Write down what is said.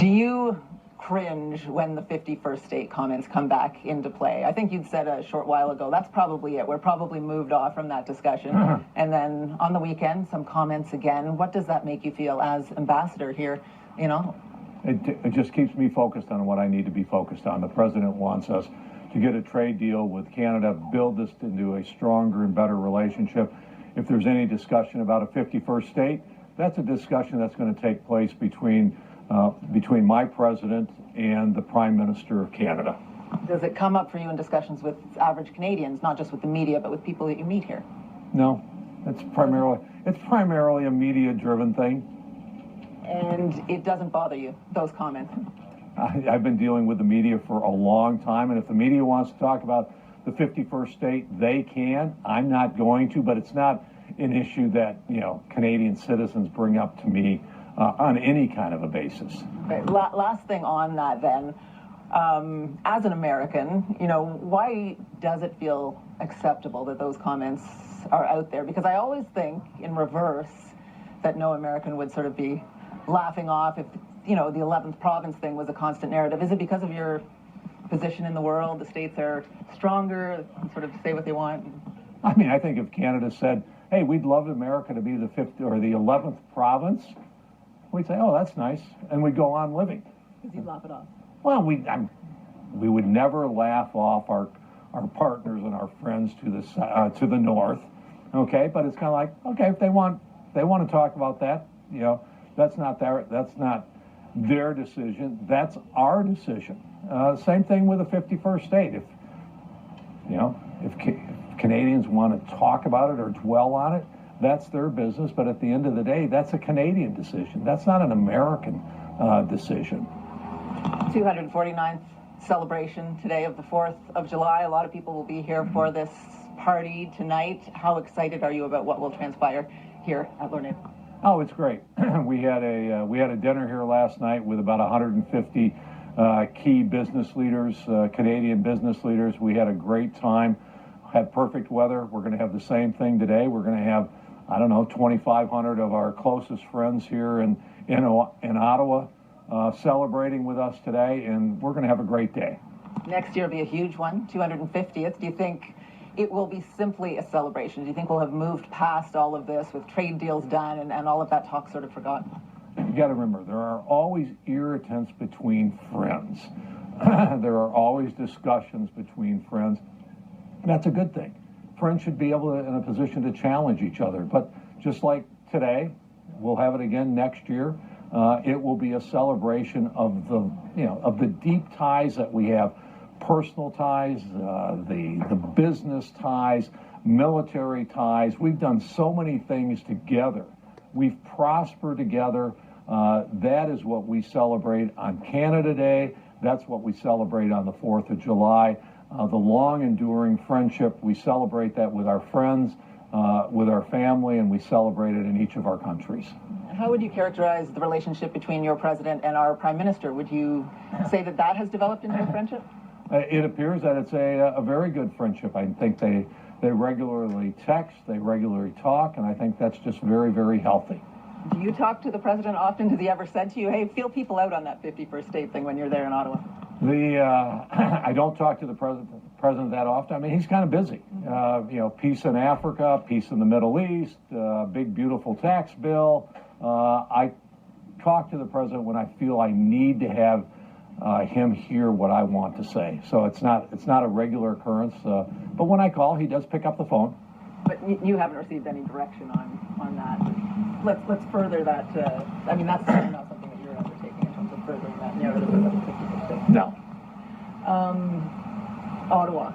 Do you cringe when the 51st state comments come back into play? I think you'd said a short while ago, that's probably it. We're probably moved off from that discussion. And then on the weekend, some comments again. What does that make you feel as ambassador here, you know? It just keeps me focused on what I need to be focused on. The president wants us to get a trade deal with Canada, build this into a stronger and better relationship. If there's any discussion about a 51st state, that's a discussion that's going to take place between my president and the Prime Minister of Canada. Does it come up for you in discussions with average Canadians, not just with the media, but with people that you meet here? No, it's primarily a media-driven thing. And it doesn't bother you, those comments? I've been dealing with the media for a long time, and if the media wants to talk about the 51st state, they can. I'm not going to, but it's not an issue that, Canadian citizens bring up to me on any kind of a basis. Okay, last thing on that then. As an American, why does it feel acceptable that those comments are out there? Because I always think in reverse that no American would sort of be laughing off if, the 11th province thing was a constant narrative. Is it because of your position in the world? The states are stronger, sort of say what they want? I mean, I think if Canada said, hey, we'd love America to be the 5th or the 11th province, we'd say, oh, that's nice, and we'd go on living. Because you'd laugh it off. Well, we would never laugh off our partners and our friends to the north, okay? But it's kind of like, okay, if they want to talk about that, that's not their decision. That's our decision. Same thing with the 51st state. If Canadians want to talk about it or dwell on it, that's their business. But at the end of the day, that's a Canadian decision. That's not an American decision. 249th celebration today of the 4th of July. A lot of people will be here for this party tonight. How excited are you about what will transpire here at Lorne? Oh, it's great. We had a dinner here last night with about 150 key business leaders, Canadian business leaders. We had a great time. Had perfect weather. We're going to have the same thing today. We're going to have, 2,500 of our closest friends here in Ottawa celebrating with us today, and we're going to have a great day. Next year will be a huge one, 250th. Do you think it will be simply a celebration? Do you think we'll have moved past all of this with trade deals done and all of that talk sort of forgotten? You got to remember, there are always irritants between friends. There are always discussions between friends. That's a good thing. Friends should be able to, in a position to challenge each other. But just like today, we'll have it again next year. It will be a celebration of the deep ties that we have. Personal ties, the business ties, military ties. We've done so many things together. We've prospered together. That is what we celebrate on Canada Day. That's what we celebrate on the 4th of July. The long enduring friendship, we celebrate that with our friends, with our family, and we celebrate it in each of our countries. How would you characterize the relationship between your president and our prime minister? Would you say that has developed into a friendship? It appears that it's a very good friendship. I think they regularly text, they regularly talk, and I think that's just very, very healthy. Do you talk to the president often? Has he ever said to you, hey, feel people out on that 51st state thing when you're there in Ottawa? I don't talk to the president that often. I mean, he's kind of busy. Peace in Africa, peace in the Middle East, big, beautiful tax bill. I talk to the president when I feel I need to have him hear what I want to say. So it's not a regular occurrence. But when I call, he does pick up the phone. But you haven't received any direction on that. Let's further that. That's certainly not something that you're undertaking in terms of furthering that narrative of the 50%. No. Ottawa.